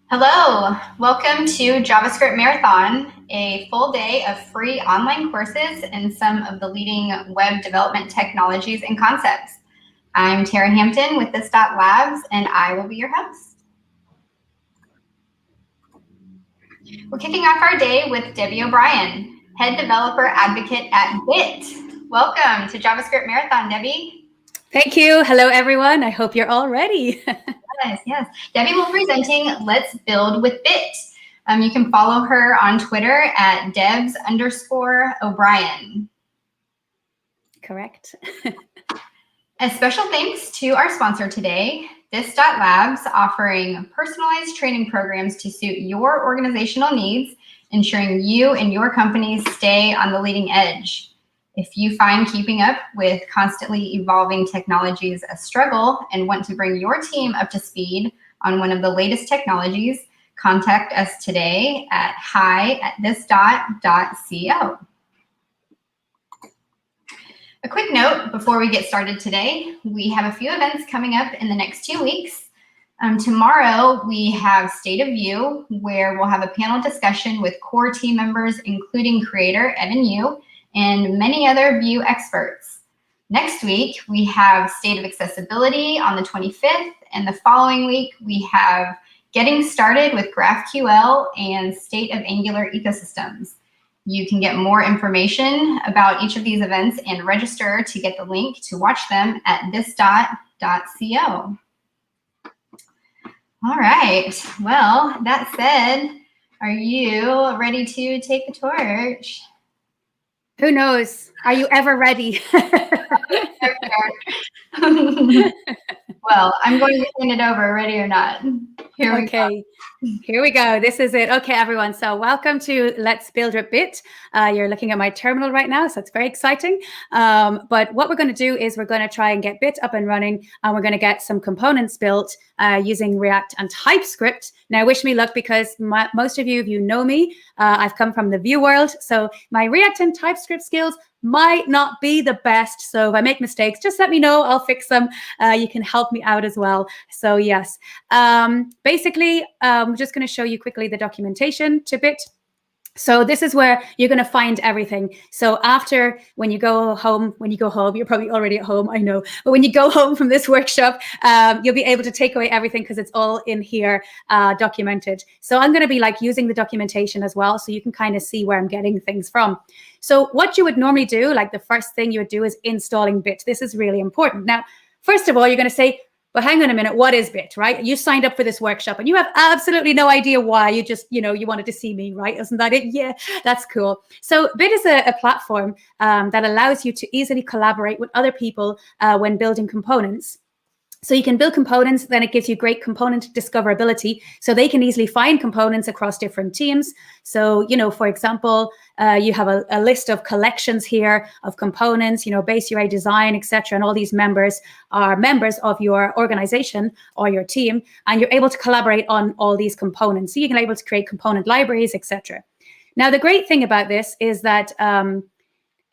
Hello, welcome to JavaScript Marathon, a full day of free online courses in some of the leading web development technologies and concepts. I'm Tara Hampton with This.Labs, and I will be your host. We're kicking off our day with Debbie O'Brien, Head Developer Advocate at Bit. Welcome to JavaScript Marathon, Debbie. Thank you. Hello, everyone. I hope you're all ready. Yes. Debbie will be presenting Let's Build with Bit. You can follow her on Twitter at Debs_O'Brien. Correct. A special thanks to our sponsor today, This.Labs, offering personalized training programs to suit your organizational needs, ensuring you and your company stay on the leading edge. If you find keeping up with constantly evolving technologies a struggle and want to bring your team up to speed on one of the latest technologies, contact us today at hi@this.co. A quick note before we get started today, we have a few events coming up in the next 2 weeks. Tomorrow, we have State of Vue, where we'll have a panel discussion with core team members, including creator Evan Yu, and many other Vue experts. Next week, we have State of Accessibility on the 25th, and the following week, we have Getting Started with GraphQL and State of Angular Ecosystems. You can get more information about each of these events and register to get the link to watch them at this.co. All right, well, that said, are you ready to take the torch? Who knows? Are you ever ready? Well, I'm going to hand it over, ready or not. Here we go. Here we go. This is it. Okay, everyone. So welcome to Let's Build with Bit. You're looking at my terminal right now, so it's very exciting. But what we're going to do is we're going to try and get Bit up and running, and we're going to get some components built using React and TypeScript. Now, wish me luck, because most of you, if you know me, I've come from the Vue world, so my React and TypeScript skills might not be the best. So if I make mistakes, just let me know. I'll fix them. You can help me out as well. So yes, basically, I'm just going to show you quickly the documentation to Bit. So this is where you're going to find everything. So after, when you go home, you're probably already at home, I know. But when you go home from this workshop, you'll be able to take away everything, because it's all in here documented. So I'm going to be like using the documentation as well, so you can kind of see where I'm getting things from. So what you would normally do, like the first thing you would do, is installing Bit. This is really important. Now, first of all, you're going to say, but hang on a minute, what is Bit, right? You signed up for this workshop and you have absolutely no idea why. You just, you wanted to see me, right? Isn't that it? Yeah, that's cool. So Bit is a platform that allows you to easily collaborate with other people when building components. So you can build components, then it gives you great component discoverability, so they can easily find components across different teams. So, for example, you have a list of collections here of components, base UI design, etc. And all these members are members of your organization or your team, and you're able to collaborate on all these components. So you can be able to create component libraries, etc. Now, the great thing about this is that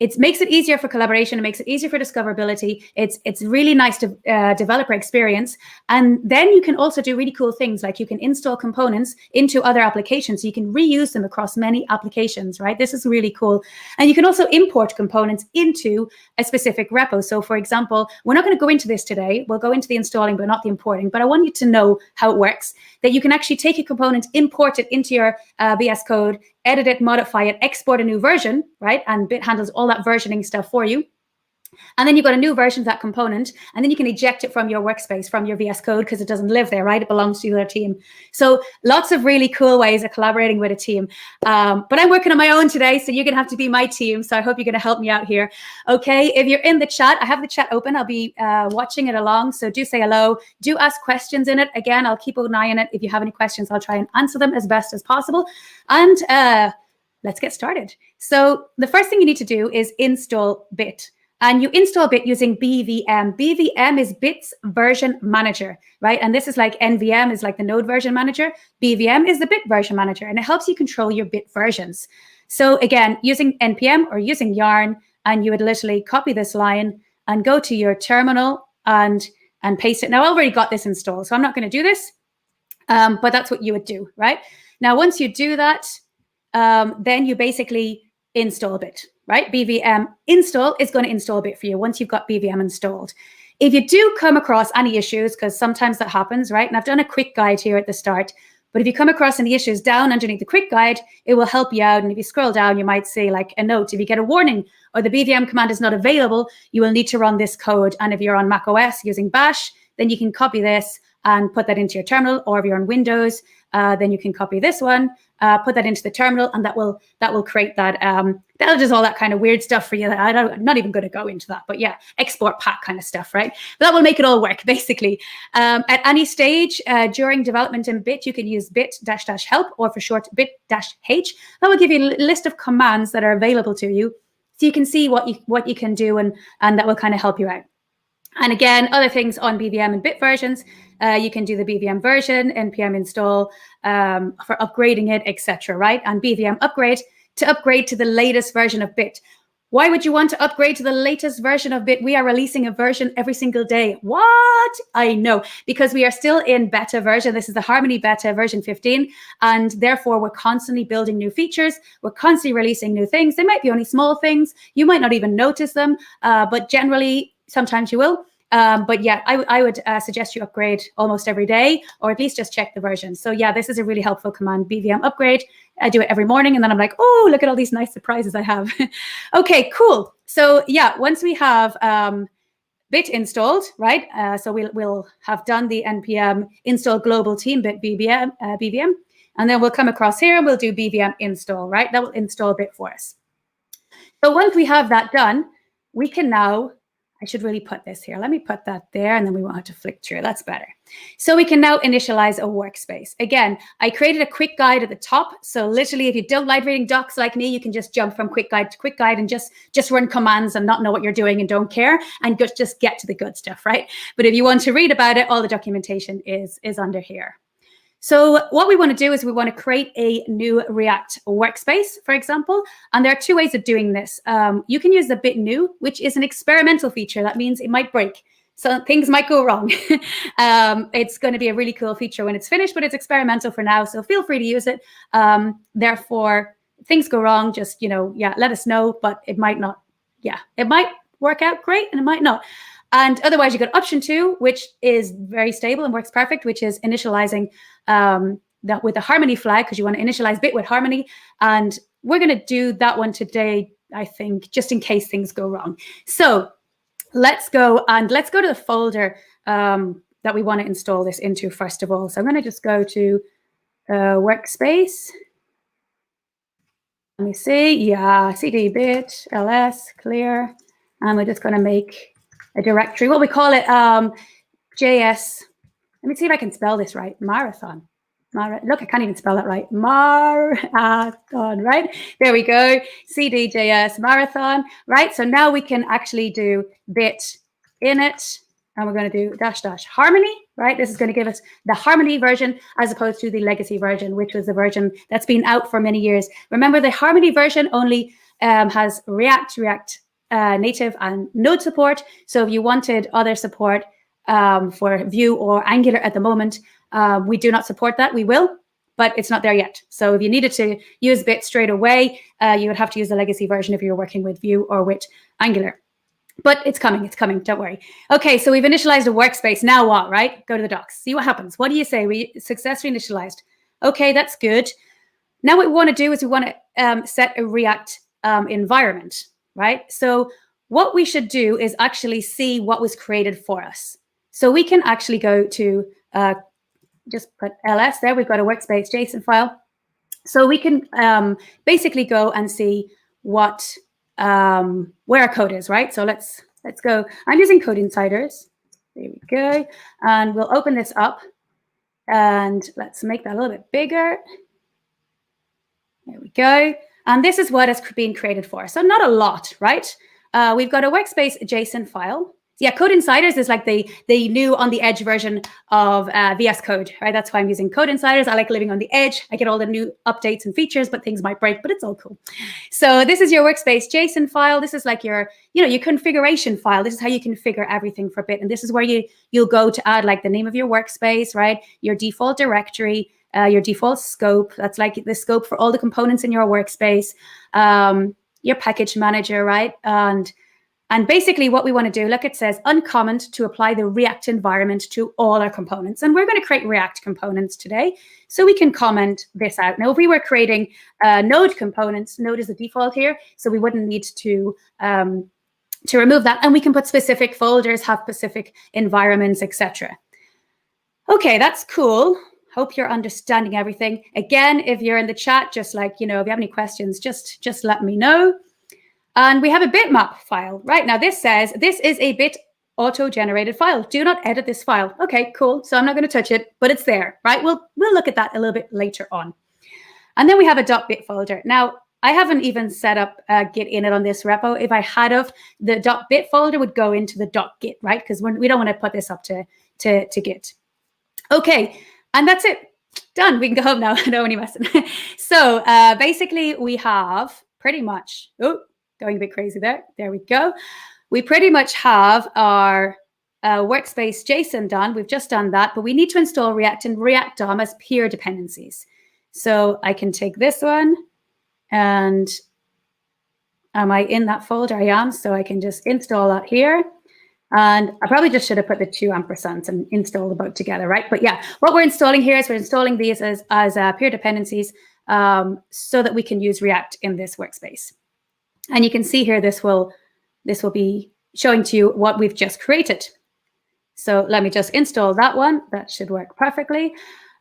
it makes it easier for collaboration. It makes it easier for discoverability. It's really nice to developer experience. And then you can also do really cool things, like you can install components into other applications. So you can reuse them across many applications, right? This is really cool. And you can also import components into a specific repo. So for example, we're not going to go into this today. We'll go into the installing, but not the importing. But I want you to know how it works, that you can actually take a component, import it into your VS Code, edit it, modify it, export a new version, right? And Bit handles all that versioning stuff for you. And then you've got a new version of that component, and then you can eject it from your workspace, from your VS Code, because it doesn't live there, right? It belongs to your team. So lots of really cool ways of collaborating with a team. But I'm working on my own today, so you're going to have to be my team. So I hope you're going to help me out here. Okay, if you're in the chat, I have the chat open. I'll be watching it along. So do say hello. Do ask questions in it. Again, I'll keep an eye on it. If you have any questions, I'll try and answer them as best as possible. And let's get started. So the first thing you need to do is install Bit. And you install Bit using BVM. BVM is Bit's version manager, right? And this is like NVM is like the node version manager. BVM is the Bit version manager, and it helps you control your Bit versions. So again, using NPM or using yarn, and you would literally copy this line and go to your terminal and paste it. Now, I already got this installed, so I'm not going to do this. But that's what you would do, right? Now, once you do that, then you basically install Bit, right? BVM install is going to install Bit for you once you've got BVM installed. If you do come across any issues, because sometimes that happens, right? And I've done a quick guide here at the start, but if you come across any issues down underneath the quick guide, it will help you out. And if you scroll down, you might see like a note. If you get a warning or the BVM command is not available, you will need to run this code. And if you're on Mac OS using Bash, then you can copy this and put that into your terminal. Or if you're on Windows, then you can copy this one, put that into the terminal, and that will create that. That'll just all that kind of weird stuff for you. I'm not even going to go into that, but yeah, export pack kind of stuff, right? But that will make it all work, basically. At any stage during development in Bit, you can use bit-help, or for short, bit-h. That will give you a list of commands that are available to you, so you can see what you can do, and that will kind of help you out. And again, other things on BVM and Bit versions, you can do the BVM version, npm install for upgrading it, etc. Right? And BVM upgrade to upgrade to the latest version of Bit. Why would you want to upgrade to the latest version of Bit? We are releasing a version every single day. What? I know, because we are still in beta version. This is the Harmony beta version 15, and therefore we're constantly building new features. We're constantly releasing new things. They might be only small things. You might not even notice them, but generally, sometimes you will. But yeah, I would suggest you upgrade almost every day, or at least just check the version. So yeah, this is a really helpful command, BVM upgrade. I do it every morning, and then I'm like, oh, look at all these nice surprises I have. Okay, cool. So yeah, once we have Bit installed, right? So we'll have done the npm install global team Bit BVM, and then we'll come across here and we'll do BVM install, right? That will install Bit for us. So once we have that done, we can now, I should really put this here. Let me put that there, and then we won't have to flick through. That's better. So we can now initialize a workspace. Again, I created a quick guide at the top. So literally, if you don't like reading docs like me, you can just jump from quick guide to quick guide and just run commands and not know what you're doing and don't care, and just get to the good stuff, right? But if you want to read about it, all the documentation is under here. So what we want to do is we want to create a new React workspace, for example. And there are two ways of doing this. You can use the Bit New, which is an experimental feature. That means it might break. So things might go wrong. It's going to be a really cool feature when it's finished, but it's experimental for now. So feel free to use it. Therefore, if things go wrong, just, let us know, but it might not. Yeah, it might work out great and it might not. And otherwise, you got option 2, which is very stable and works perfect, which is initializing that with the Harmony flag, because you want to initialize Bit with Harmony. And we're going to do that one today, I think, just in case things go wrong. So let's go to the folder that we want to install this into first of all. So I'm going to just go to workspace. Let me see. Yeah, cd bit ls clear. And we're just going to make a directory. What we call it, JS. Let me see if I can spell this right. Marathon. Look, I can't even spell that right. Marathon, right? There we go. cd.js marathon, right? So now we can actually do bit init, and we're going to do -- harmony, right? This is going to give us the Harmony version as opposed to the legacy version, which was the version that's been out for many years. Remember, the Harmony version only has React Native and Node support. So if you wanted other support for Vue or Angular at the moment, we do not support that. We will, but it's not there yet. So if you needed to use Bit straight away, you would have to use the legacy version if you're working with Vue or with Angular. But it's coming, don't worry. Okay, so we've initialized a workspace. Now what, right? Go to the docs, see what happens. What do you say? We successfully initialized. Okay, that's good. Now what we want to do is we want to set a React environment, right? So what we should do is actually see what was created for us. So we can actually go to, just put ls there, we've got a workspace JSON file. So we can basically go and see what, where our code is, right? So let's go. I'm using Code Insiders. There we go. And we'll open this up and let's make that a little bit bigger. There we go. And this is what has been created for us. So not a lot, right? We've got a workspace JSON file. Yeah, Code Insiders is like the new on the edge version of VS Code, right? That's why I'm using Code Insiders. I like living on the edge. I get all the new updates and features, but things might break, but it's all cool. So this is your workspace JSON file. This is like your, your configuration file. This is how you configure everything for Bit. And this is where you'll go to add like the name of your workspace, right? Your default directory, your default scope. That's like the scope for all the components in your workspace, your package manager, right? And basically what we want to do, look, it says uncomment to apply the React environment to all our components. And we're going to create React components today, so we can comment this out. Now, if we were creating Node components, Node is the default here, so we wouldn't need to remove that. And we can put specific folders, have specific environments, etc. Okay, that's cool. Hope you're understanding everything. Again, if you're in the chat, just like, if you have any questions, just let me know. And we have a bitmap file. Right now, this says this is a bit auto-generated file. Do not edit this file. Okay, cool. So I'm not going to touch it, but it's there, right? We'll look at that a little bit later on. And then we have a .bit folder. Now, I haven't even set up Git init on this repo. If I had of, the .bit folder would go into the .git, right? Because we don't want to put this up to Git. Okay, and that's it. Done. We can go home now. I don't want any messing. So basically, we have pretty much. Oh. Going a bit crazy there. There we go. We pretty much have our workspace JSON done. We've just done that, but we need to install React and React DOM as peer dependencies. So I can take this one, and am I in that folder? I am. So I can just install that here. And I probably just should have put the 2 ampersands and install the both together, right? But yeah, what we're installing here is we're installing these as peer dependencies so that we can use React in this workspace. And you can see here, this will be showing to you what we've just created. So let me just install that one. That should work perfectly.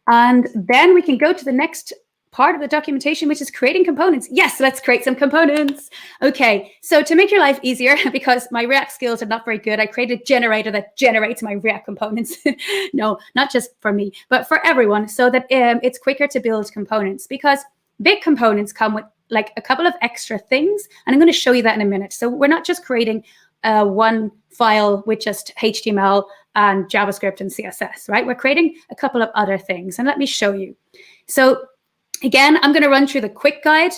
And then we can go to the next part of the documentation, which is creating components. Yes, let's create some components. Okay, so to make your life easier, because my React skills are not very good, I created a generator that generates my React components. No, not just for me, but for everyone, so that it's quicker to build components, because big components come with like a couple of extra things, and I'm going to show you that in a minute. So we're not just creating one file with just HTML and JavaScript and CSS, right? We're creating a couple of other things, and let me show you. So again, I'm going to run through the quick guide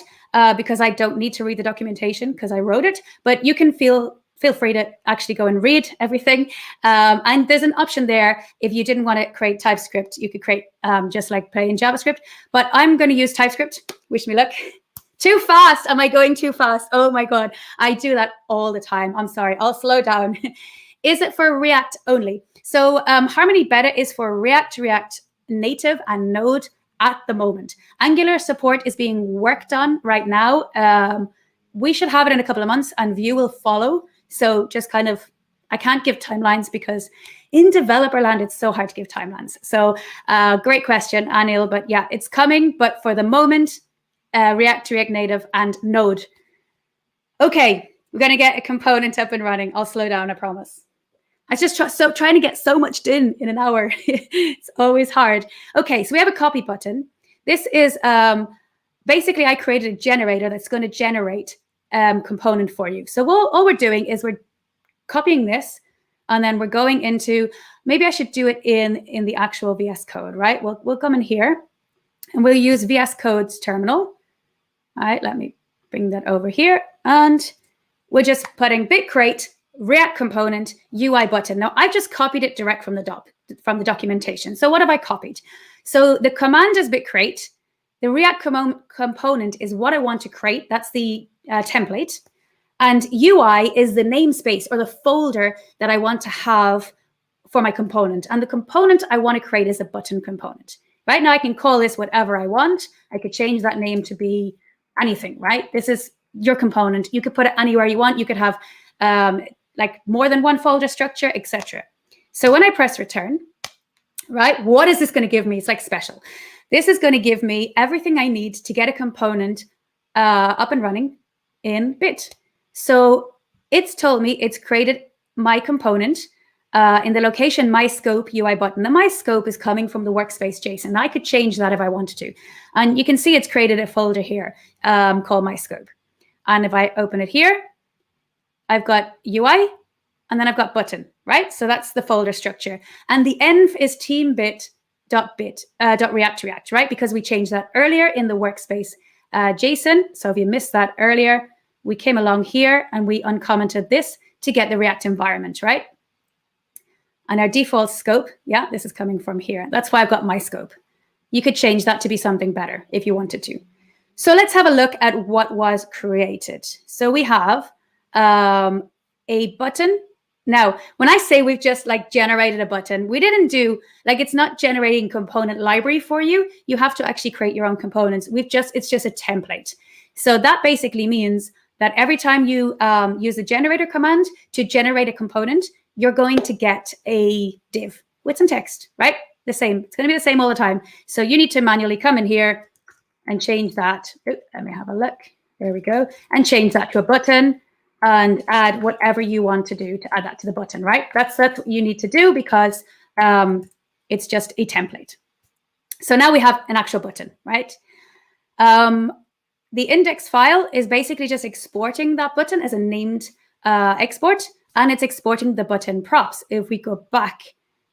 because I don't need to read the documentation because I wrote it, but you can feel free to actually go and read everything. And there's an option there. If you didn't want to create TypeScript, you could create just like plain JavaScript, but I'm going to use TypeScript. Wish me luck. Too fast. Am I going too fast? Oh my God. I do that all the time. I'm sorry. I'll slow down. Is it for React only? So Harmony Beta is for React, React Native, and Node at the moment. Angular support is being worked on right now. We should have it in a couple of months, and Vue will follow. So just kind of, I can't give timelines because in developer land, it's so hard to give timelines. So great question, Anil. But yeah, it's coming. But for the moment, React, React Native, and Node. Okay, we're going to get a component up and running. I'll slow down, I promise. I just trying to get so much done in an hour. It's always hard. Okay, so we have a copy button. This is basically, I created a generator that's going to generate component for you. So all we're doing is we're copying this, and then we're going into, maybe I should do it in the actual VS Code, right? We'll come in here, and we'll use VS Code's terminal. All right, let me bring that over here. And we're just putting bit create React component UI button. Now, I just copied it direct from the documentation. So what have I copied? So the command is bit create. The React component is what I want to create. That's the template. And UI is the namespace or the folder that I want to have for my component. And the component I want to create is a button component. Right now, I can call this whatever I want. I could change that name to be anything, right? This is your component. You could put it anywhere you want. You could have like more than one folder structure, etc. So when I press return, right, what is this going to give me? It's like special. This is going to give me everything I need to get a component up and running in Bit. So it's told me it's created my component in the location my scope UI button. The my scope is coming from the workspace JSON. I could change that if I wanted to. And you can see it's created a folder here called my scope. And if I open it here, I've got UI, and then I've got button, right? So that's the folder structure. And the env is teambit.react, right? Because we changed that earlier in the workspace JSON. So if you missed that earlier, we came along here and we uncommented this to get the React environment, right? And our default scope, yeah, this is coming from here. That's why I've got my scope. You could change that to be something better if you wanted to. So let's have a look at what was created. So we have a button. Now, when I say we've just like generated a button, we didn't do, like, it's not generating component library for you. You have to actually create your own components. It's just a template. So that basically means that every time you use the generator command to generate a component, you're going to get a div with some text, right? The same. It's going to be the same all the time. So you need to manually come in here and change that. Ooh, let me have a look. There we go. And change that to a button and add whatever you want to do to add that to the button, right? That's what you need to do because it's just a template. So now we have an actual button, right? The index file is basically just exporting that button as a named export, and it's exporting the button props. If we go back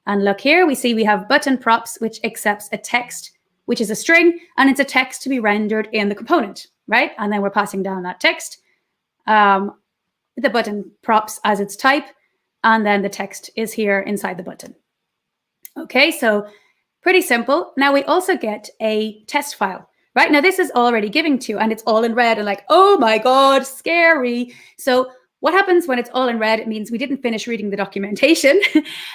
and look here, we see we have button props, which accepts a text, which is a string, and it's a text to be rendered in the component, right? And then we're passing down that text, the button props as its type, and then the text is here inside the button. Okay, so pretty simple. Now we also get a test file, right? Now this is already giving to you, and it's all in red, and like, oh my God, scary. So what happens when it's all in red? It means we didn't finish reading the documentation.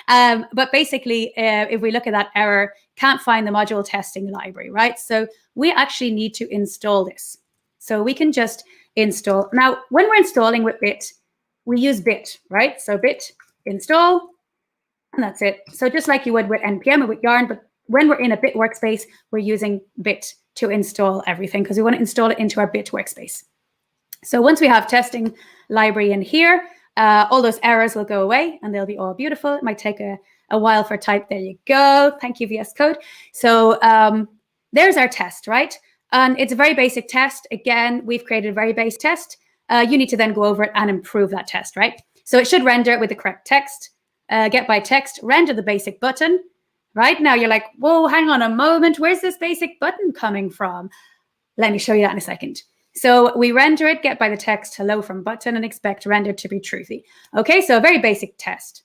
But basically, if we look at that error, can't find the module testing library, right? So we actually need to install this. So we can just install. Now, when we're installing with bit, we use bit, right? So bit install, and that's it. So just like you would with NPM or with Yarn, but when we're in a bit workspace, we're using bit to install everything because we want to install it into our bit workspace. So once we have testing library in here, all those errors will go away and they'll be all beautiful. It might take a while for type. There you go. Thank you, VS Code. So there's our test, right? And it's a very basic test. Again, we've created a very base test. You need to then go over it and improve that test, right? So it should render it with the correct text, get by text, render the basic button. Right now you're like, whoa, hang on a moment. Where's this basic button coming from? Let me show you that in a second. So we render it, get by the text, hello from button, and expect render to be truthy. Okay, so a very basic test.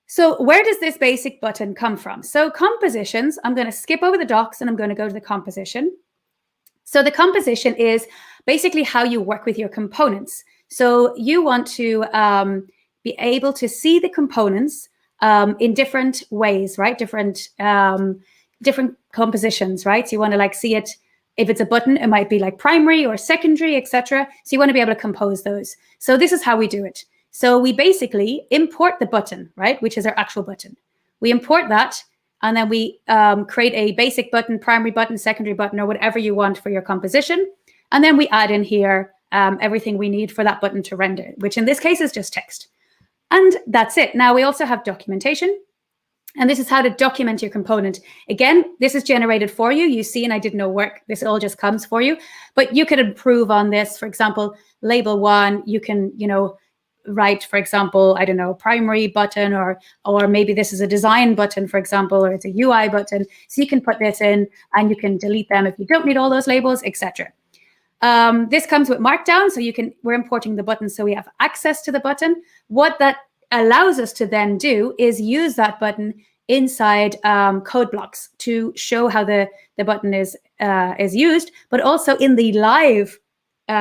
So where does this basic button come from? So compositions, I'm going to skip over the docs and I'm going to go to the composition. So the composition is basically how you work with your components. So you want to be able to see the components in different ways, right? Different compositions, right? So you want to like see it. If it's a button, it might be like primary or secondary, etc. So you want to be able to compose those. So this is how we do it. So we basically import the button, right? Which is our actual button. We import that, and then we create a basic button, primary button, secondary button, or whatever you want for your composition. And then we add in here everything we need for that button to render, which in this case is just text. And that's it. Now we also have documentation. And this is how to document your component. Again, this is generated for you. You see, and I did no work. This all just comes for you. But you could improve on this. For example, label 1, you can, write, for example, I don't know, primary button, or maybe this is a design button, for example, or it's a UI button. So you can put this in and you can delete them if you don't need all those labels, etc. This comes with Markdown. So we're importing the button so we have access to the button. What that allows us to then do is use that button inside code blocks to show how the button is used, but also in the live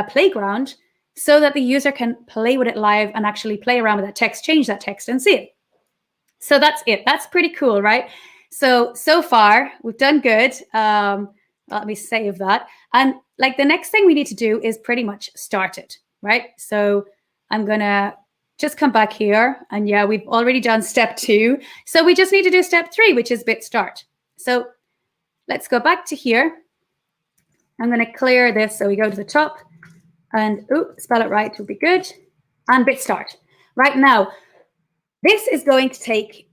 playground so that the user can play with it live and actually play around with that text, change that text and see it. So that's it. That's pretty cool, right? So far we've done good. Let me save that. And like the next thing we need to do is pretty much start it, right? So I'm going to just come back here, and yeah, we've already done step 2. So we just need to do step 3, which is bit start. So let's go back to here. I'm going to clear this. So we go to the top and spell it right would be good. And bit start. Right now, this is going to take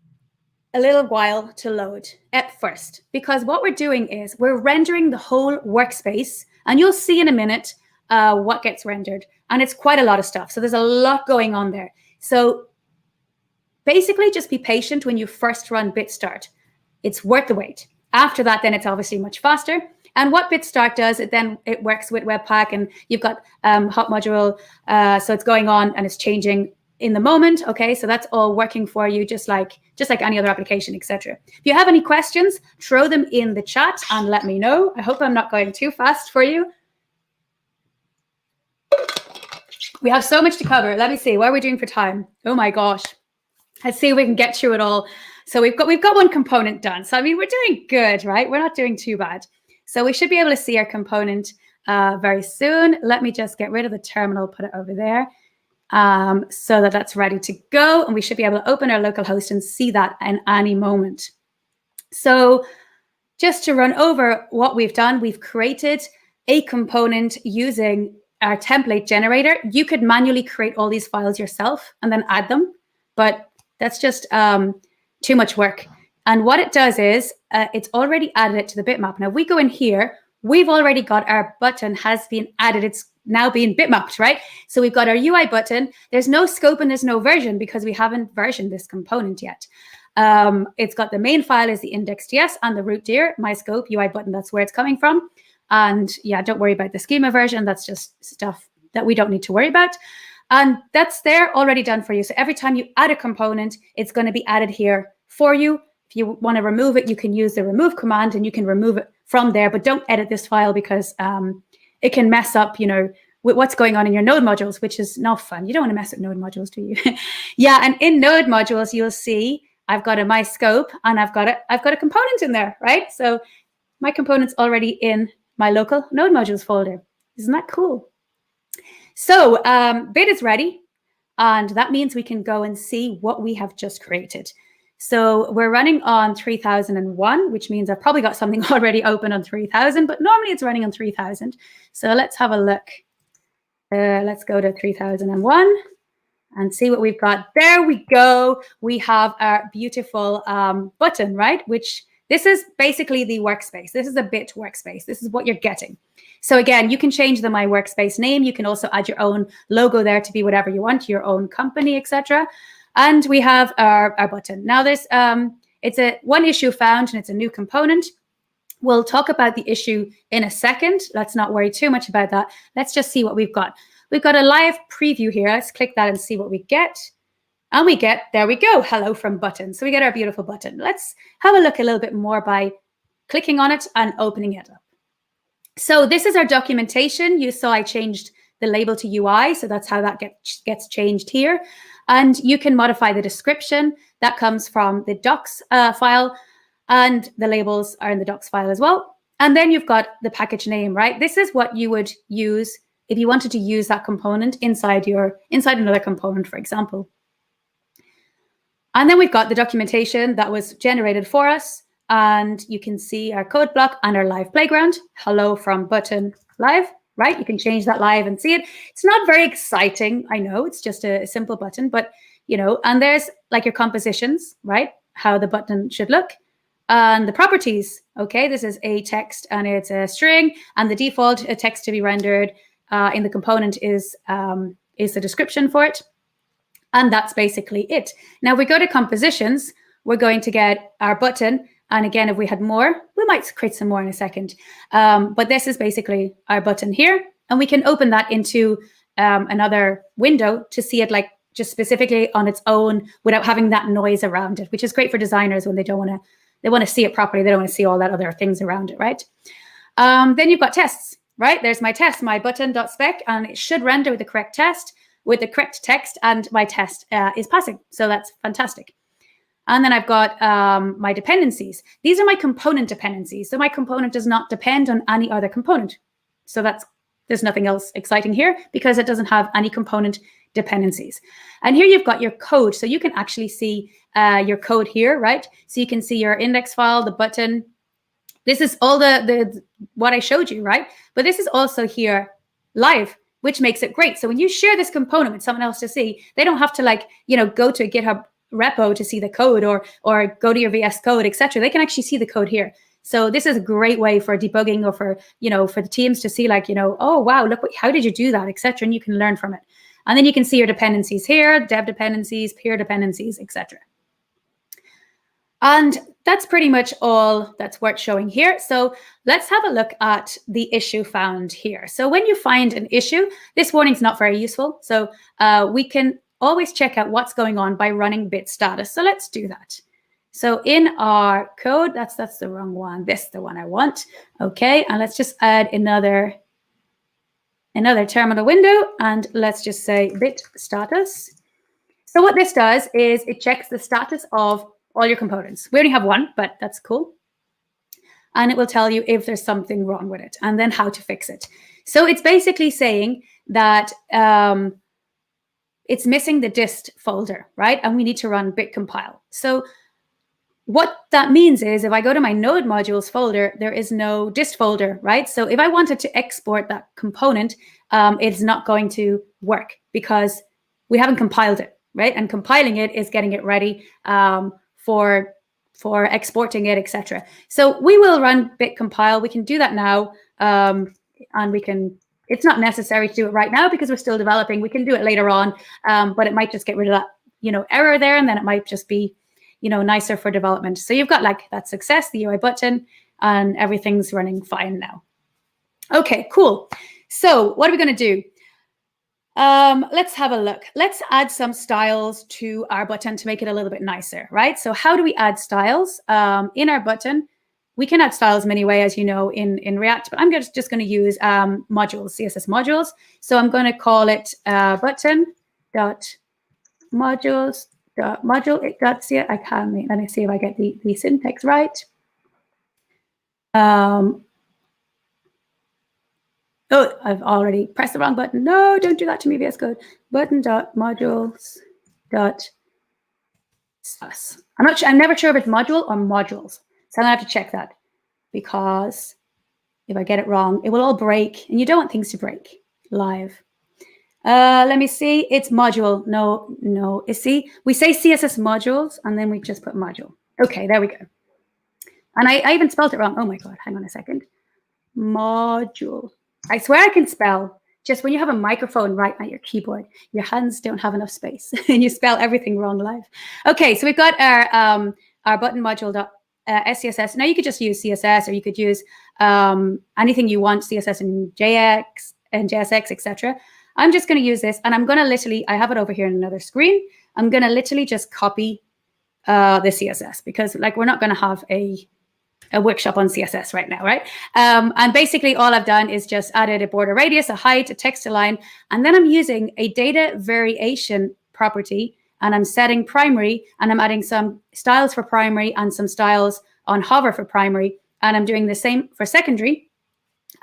a little while to load at first, because what we're doing is we're rendering the whole workspace, and you'll see in a minute what gets rendered. And it's quite a lot of stuff. So there's a lot going on there. So basically just be patient when you first run bit start. It's worth the wait. After that, then it's obviously much faster. And what bit start does, it works with Webpack, and you've got hot module, so it's going on and it's changing in the moment. Okay, so that's all working for you, just like any other application, etc. If you have any questions, throw them in the chat and let me know. I hope I'm not going too fast for you. We have so much to cover. Let me see, what are we doing for time? Oh my gosh. Let's see if we can get through it all. So we've got one component done. So I mean, we're doing good, right? We're not doing too bad. So we should be able to see our component very soon. Let me just get rid of the terminal, put it over there, so that that's ready to go. And we should be able to open our local host and see that in any moment. So just to run over what we've done, we've created a component using our template generator. You could manually create all these files yourself and then add them, but that's just too much work. And what it does is it's already added it to the bitmap. Now, if we go in here, we've already got our button has been added. It's now being bitmapped, right? So we've got our UI button. There's no scope and there's no version because we haven't versioned this component yet. It's got the main file is the index.ts and the root dir, my scope, UI button, that's where it's coming from. And yeah, don't worry about the schema version. That's just stuff that we don't need to worry about. And that's there already done for you. So every time you add a component, it's going to be added here for you. If you want to remove it, you can use the remove command and you can remove it from there, but don't edit this file because it can mess up, you know, with what's going on in your node modules, which is not fun. You don't want to mess with node modules, do you? Yeah, and in node modules, you'll see I've got my scope and I've got a component in there, right? So my component's already in my local node modules folder. Isn't that cool? So bit is ready, and that means we can go and see what we have just created. So we're running on 3001, which means I've probably got something already open on 3000, but normally it's running on 3000. So let's have a look. Let's go to 3001 and see what we've got. There we go. We have our beautiful button, right? Which this is basically the workspace. This is a bit workspace. This is what you're getting. So again, you can change the My Workspace name. You can also add your own logo there to be whatever you want, your own company, etc. And we have our button. Now there's it's a one issue found and it's a new component. We'll talk about the issue in a second. Let's not worry too much about that. Let's just see what we've got. We've got a live preview here. Let's click that and see what we get. And we get, there we go, hello from button. So we get our beautiful button. Let's have a look a little bit more by clicking on it and opening it up. So this is our documentation. You saw I changed the label to UI. So that's how that gets changed here. And you can modify the description. That comes from the docs file. And the labels are in the docs file as well. And then you've got the package name, right? This is what you would use if you wanted to use that component inside another component, for example. And then we've got the documentation that was generated for us. And you can see our code block and our live playground. Hello from button live, right? You can change that live and see it. It's not very exciting. I know it's just a simple button, but you know, and there's like your compositions, right? How the button should look. And the properties, okay, this is a text and it's a string, and the default text to be rendered in the component is the description for it. And that's basically it. Now, if we go to compositions, we're going to get our button. And again, if we had more, we might create some more in a second. But this is basically our button here. And we can open that into another window to see it like just specifically on its own without having that noise around it, which is great for designers when they don't want to, they want to see it properly. They don't want to see all that other things around it, right? Then you've got tests, right? There's my test, my button.spec, and it should render with the correct test, with the correct text, and my test is passing. So that's fantastic. And then I've got my dependencies. These are my component dependencies. So my component does not depend on any other component. So there's nothing else exciting here because it doesn't have any component dependencies. And here you've got your code. So you can actually see your code here, right? So you can see your index file, the button. This is all the what I showed you, right? But this is also here live, which makes it great. So when you share this component with someone else to see, they don't have to like, you know, go to a GitHub repo to see the code or go to your VS Code, etc. They can actually see the code here. So this is a great way for debugging or for, you know, for the teams to see like, you know, oh, wow, look, how did you do that, etc. And you can learn from it. And then you can see your dependencies here, dev dependencies, peer dependencies, etc. And that's pretty much all that's worth showing here. So let's have a look at the issue found here. So when you find an issue, this warning is not very useful. So we can always check out what's going on by running bit status. So let's do that. So in our code, that's the wrong one. This is the one I want. Okay, and let's just add another terminal window, and let's just say bit status. So what this does is it checks the status of all your components. We only have one, but that's cool. And it will tell you if there's something wrong with it and then how to fix it. So it's basically saying that it's missing the dist folder, right? And we need to run bit compile. So what that means is if I go to my node modules folder, there is no dist folder, right? So if I wanted to export that component, it's not going to work because we haven't compiled it, right? And compiling it is getting it ready for exporting it, etc. So we will run bit compile. We can do that now, and we can. It's not necessary to do it right now because we're still developing. We can do it later on, but it might just get rid of that, error there, and then it might just be, nicer for development. So you've got like that success, the UI button, and everything's running fine now. Okay, cool. So what are we going to do? Let's have a look. Let's add some styles to our button to make it a little bit nicer, right? So how do we add styles? In our button, we can add styles many ways, as you know, in React, but I'm just going to use modules, CSS modules. So I'm going to call it button.modules.module. I can, let me see if I get the syntax right. Oh, I've already pressed the wrong button. No, don't do that to me, VS Code. Button.modules.status. I'm never sure if it's module or modules. So I'm gonna have to check that because if I get it wrong, it will all break, and you don't want things to break live. Let me see. It's module. No. See, we say CSS modules, and then we just put module. Okay, there we go. And I even spelled it wrong. Oh my God, hang on a second. Module. I swear I can spell. Just when you have a microphone right at your keyboard, your hands don't have enough space, and you spell everything wrong live. Okay, so we've got our button module.scss. Now you could just use CSS, or you could use anything you want, CSS and JX and JSX, etc. I'm just going to use this, and I'm going to literally, I have it over here in another screen. I'm going to literally just copy the CSS because, like, we're not going to have a workshop on CSS right now, right? And basically all I've done is just added a border radius, a height, a text align, and then I'm using a data variation property, and I'm setting primary, and I'm adding some styles for primary and some styles on hover for primary, and I'm doing the same for secondary.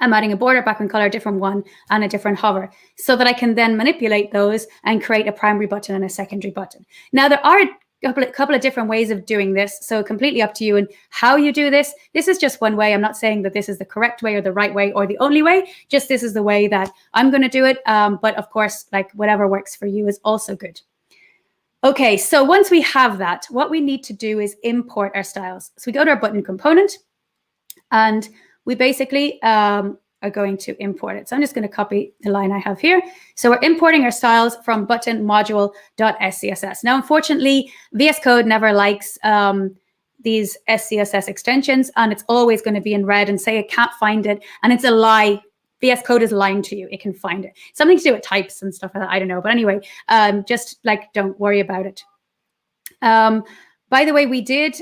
I'm adding a border background color, a different one, and a different hover, so that I can then manipulate those and create a primary button and a secondary button. Now, there are a couple of different ways of doing this, so completely up to you and how you do this. This is just one way. I'm not saying that this is the correct way or the right way or the only way, just this is the way that I'm going to do it. But of course, like, whatever works for you is also good. Okay, so once we have that, what we need to do is import our styles. So we go to our button component, and we basically are going to import it. So I'm just going to copy the line I have here. So we're importing our styles from button module.scss. Now, unfortunately, VS Code never likes these SCSS extensions, and it's always going to be in red and say it can't find it. And it's a lie. VS Code is lying to you. It can find it. Something to do with types and stuff like that. I don't know. But anyway, just like, don't worry about it. By the way, we did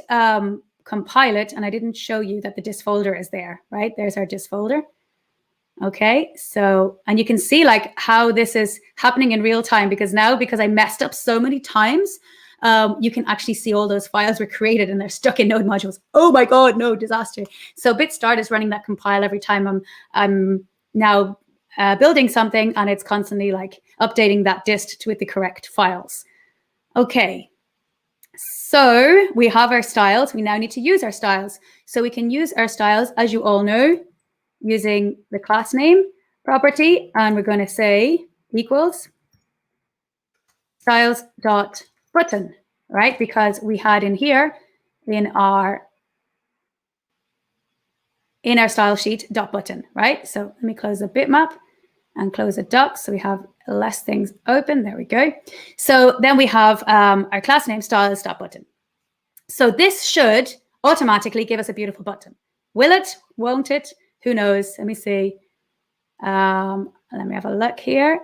compile it, and I didn't show you that the dist folder is there, right? There's our dist folder. Okay, so, and you can see like how this is happening in real time, because now, because I messed up so many times, you can actually see all those files were created and they're stuck in node modules. Oh my God, no, disaster. So bitstart is running that compile every time I'm now building something, and it's constantly like updating that dist with the correct files. Okay, so we have our styles. We now need to use our styles. So we can use our styles, as you all know, using the class name property, and we're going to say equals styles.button, right? Because we had in here in our style sheet .button, right? So let me close the bitmap, and close the docs so we have less things open. There we go. So then we have our class name styles.button. So this should automatically give us a beautiful button. Will it? Won't it? Who knows? Let me see. Let me have a look here.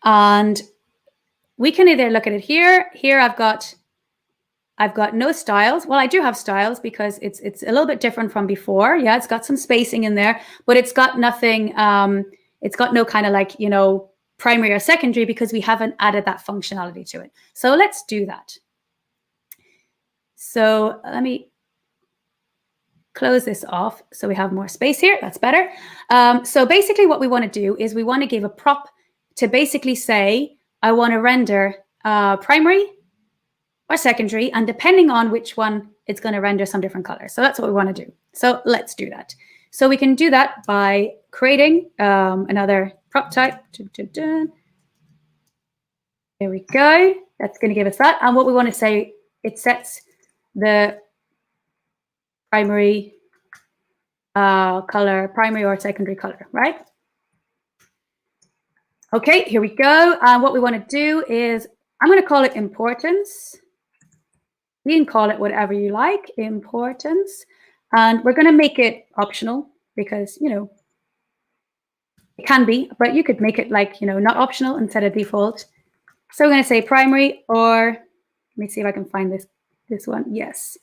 And we can either look at it here. Here I've got no styles. Well, I do have styles because it's a little bit different from before. Yeah, it's got some spacing in there, but it's got nothing. It's got no kind of like, you know, primary or secondary because we haven't added that functionality to it. So let's do that. So let me close this off so we have more space here. That's better. So basically what we want to do is we want to give a prop to basically say, I want to render primary or secondary, and depending on which one, it's going to render some different colors. So that's what we want to do. So let's do that. So we can do that by creating another prop type. There we go. That's going to give us that. And what we want to say, it sets the primary color, primary or secondary color, right? Okay, here we go. And what we want to do is, I'm going to call it importance. You can call it whatever you like, importance. And we're going to make it optional because, you know, it can be, but you could make it like, you know, not optional instead of default. So we're going to say primary, or let me see if I can find this one. Yes.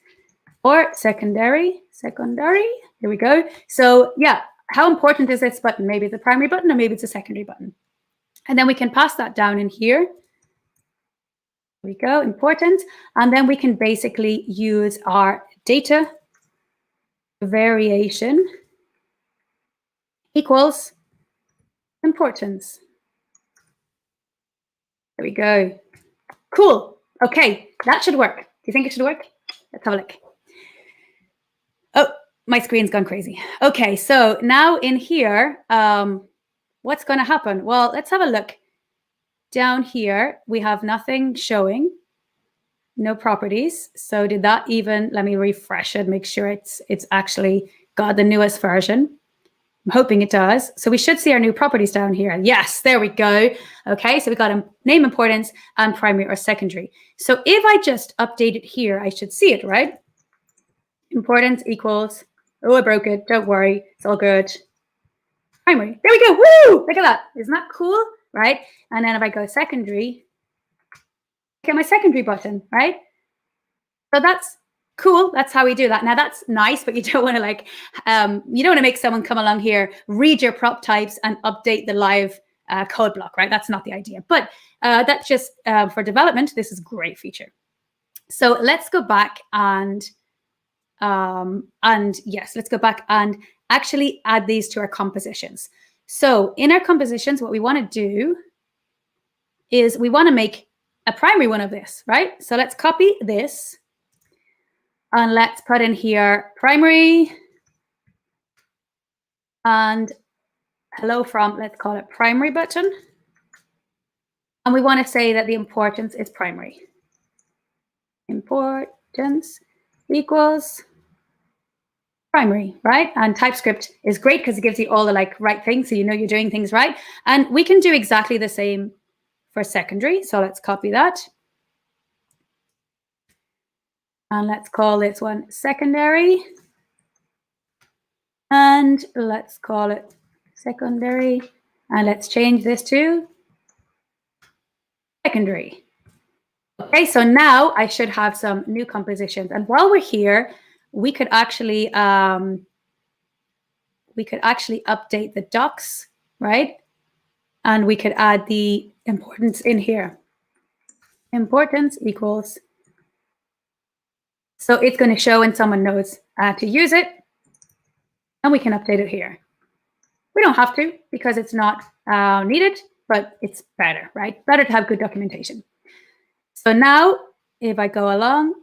Or secondary. Here we go. So yeah, how important is this button? Maybe it's a primary button or maybe it's a secondary button. And then we can pass that down in here. There we go, important. And then we can basically use our data variation equals importance. There we go. Cool. Okay, that should work. Do you think it should work? Let's have a look. Oh, my screen's gone crazy. Okay, so now in here, what's going to happen? Well, let's have a look. Down here, we have nothing showing, no properties. So did that even, let me refresh it, make sure it's actually got the newest version. I'm hoping it does. So we should see our new properties down here. Yes, there we go. Okay, so we got a name, importance, and primary or secondary. So if I just update it here, I should see it, right? Importance equals, oh, I broke it. Don't worry, it's all good. Primary, there we go. Woo! Look at that. Isn't that cool? Right? And then if I go secondary, get my secondary button, right? So that's cool. That's how we do that. Now that's nice, but you don't want to like, you don't want to make someone come along here, read your prop types and update the live code block, right? That's not the idea. But that's just for development, this is a great feature. So let's go back and yes, let's go back and actually add these to our compositions. So in our compositions, what we want to do is we want to make a primary one of this, right? So let's copy this and let's put in here primary and hello from, let's call it primary button. And we want to say that the importance is primary. Importance equals primary, right? And TypeScript is great because it gives you all the like right things, so you know you're doing things right. And we can do exactly the same for secondary. So let's copy that. And let's call this one secondary. And let's call it secondary. And let's change this to secondary. Okay, so now I should have some new compositions. And while we're here, we could actually update the docs, right? And we could add the importance in here. Importance equals. So it's going to show when someone knows to use it. And we can update it here. We don't have to because it's not needed, but it's better, right? Better to have good documentation. So now if I go along,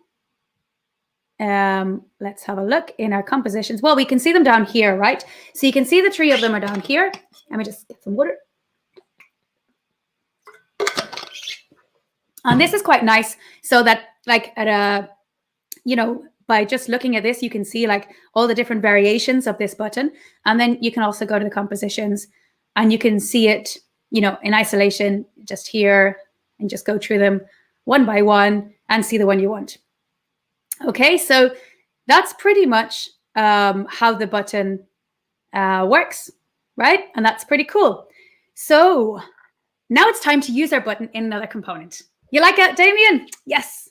let's have a look in our compositions. Well, we can see them down here, right? So you can see the three of them are down here. Let me just get some water. And this is quite nice so that like at a, you know, by just looking at this, you can see like all the different variations of this button. And then you can also go to the compositions and you can see it, you know, in isolation just here and just go through them one by one and see the one you want. Okay, so that's pretty much how the button works, right? And that's pretty cool. So now it's time to use our button in another component. You like it, Damien? Yes.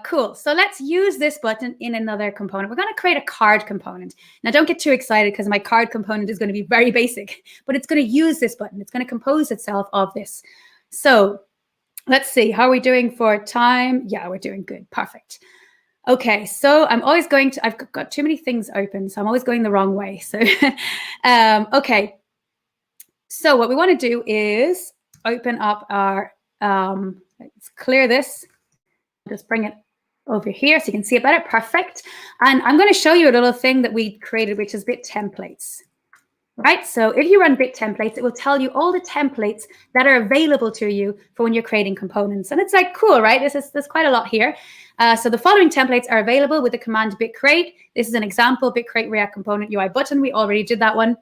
Cool. So let's use this button in another component. We're going to create a card component. Now, don't get too excited because my card component is going to be very basic, but it's going to use this button. It's going to compose itself of this. So let's see. How are we doing for time? Yeah, we're doing good. Perfect. Okay, so I'm always going to, I've got too many things open, so I'm always going the wrong way. So, okay. So what we want to do is open up our, let's clear this. Just bring it over here so you can see it better. Perfect. And I'm going to show you a little thing that we created, which is bit templates. Right? So if you run bit templates, it will tell you all the templates that are available to you for when you're creating components. And it's like, cool, right? There's quite a lot here. So the following templates are available with the command bit create. This is an example, bit create React component UI button. We already did that one.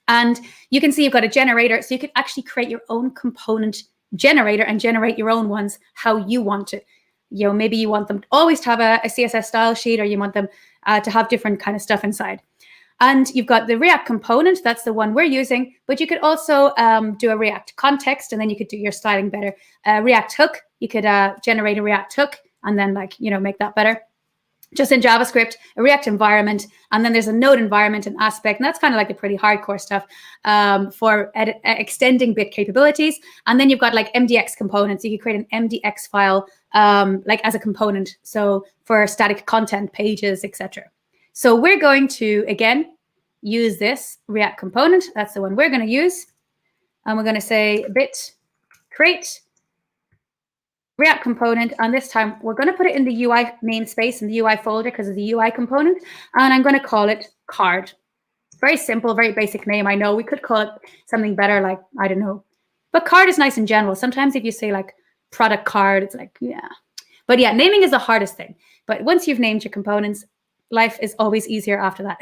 And you can see you've got a generator. So you could actually create your own component generator and generate your own ones how you want it. You know, maybe you want them always to have a CSS style sheet, or you want them to have different kind of stuff inside. And you've got the React component, that's the one we're using, but you could also do a React context, and then you could do your styling better. React hook, you could generate a React hook and then like, you know, make that better. Just in JavaScript, a React environment, and then there's a node environment and aspect, and that's kind of like the pretty hardcore stuff for extending bit capabilities. And then you've got like MDX components. You could create an MDX file like as a component, so for static content pages, etc. So we're going to, again, use this React component. That's the one we're going to use. And we're going to say bit create React component. And this time, we're going to put it in the UI namespace, in the UI folder, because of the UI component. And I'm going to call it card. Very simple, very basic name. I know we could call it something better, like, I don't know. But card is nice in general. Sometimes if you say like product card, it's like, yeah. But yeah, naming is the hardest thing. But once you've named your components, life is always easier after that.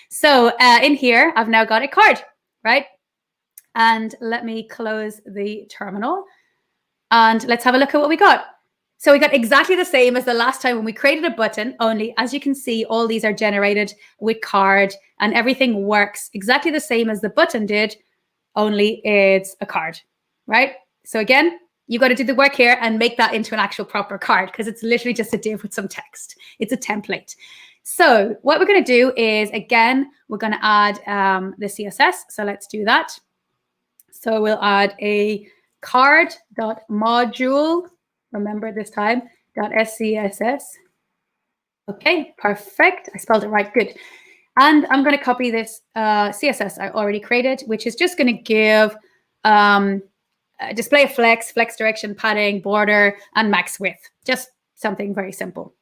So in here, I've now got a card, right? And let me close the terminal. And let's have a look at what we got. So we got exactly the same as the last time when we created a button, only as you can see, all these are generated with card and everything works exactly the same as the button did, only it's a card, right? So again, you got to do the work here and make that into an actual proper card, because it's literally just a div with some text. It's a template. So what we're going to do is, again, we're going to add the CSS. So let's do that. So we'll add a card.module, remember this time, .scss. Okay, perfect. I spelled it right, good. And I'm going to copy this CSS I already created, which is just going to give display flex, flex direction, padding, border, and max width. Just something very simple.